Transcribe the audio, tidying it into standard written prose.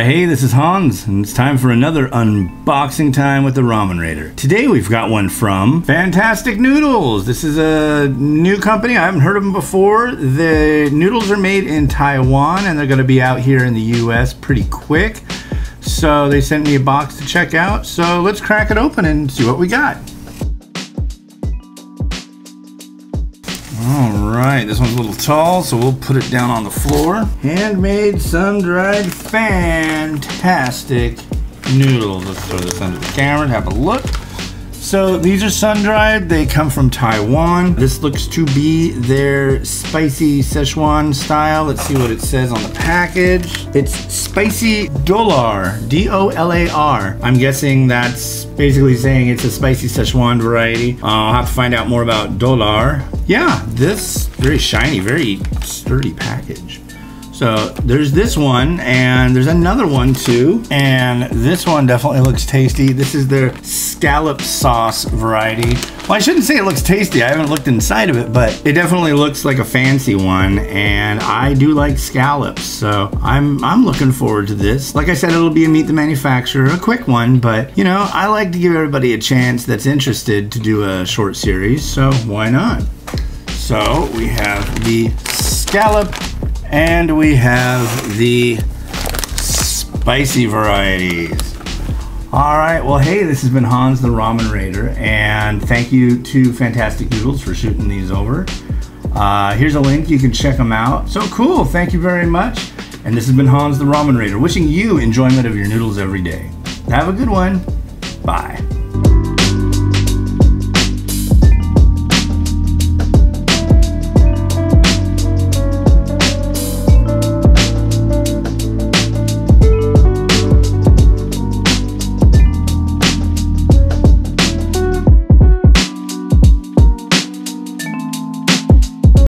Alright, hey, this is Hans, and it's time for another unboxing time with the Ramen Rater. Today we've got one from Fantastic Noodles. This is a new company. I haven't heard of them before. The noodles are made in Taiwan, and they're going to be out here in the US pretty quick. So they sent me a box to check out. So let's crack it open and see what we got. Alright, this one's a little tall, so we'll put it down on the floor. Handmade, sun-dried, fantastic noodles. Let's throw this under the camera and have a look. So these are sun-dried. They come from Taiwan. This looks to be their spicy Szechuan style. Let's see what it says on the package. It's spicy Dolar, D-O-L-A-R. I'm guessing that's basically saying it's a spicy Szechuan variety. I'll have to find out more about Dolar. Yeah, this very shiny, very sturdy package. So there's this one, and there's another one too, and this one definitely looks tasty. This is their scallop sauce variety. Well, I shouldn't say it looks tasty. I haven't looked inside of it, but it definitely looks like a fancy one, and I do like scallops, so I'm looking forward to this. Like I said, it'll be a meet the manufacturer, a quick one, but you know, I like to give everybody a chance that's interested to do a short series, so why not? So we have the scallop, and we have the spicy varieties. All right, well, hey, this has been Hans the Ramen Rater, and thank you to Fantastic Noodles for shooting these over. Here's a link, you can check them out. So cool, thank you very much. And this has been Hans the Ramen Rater, wishing you enjoyment of your noodles every day. Have a good one. Bye.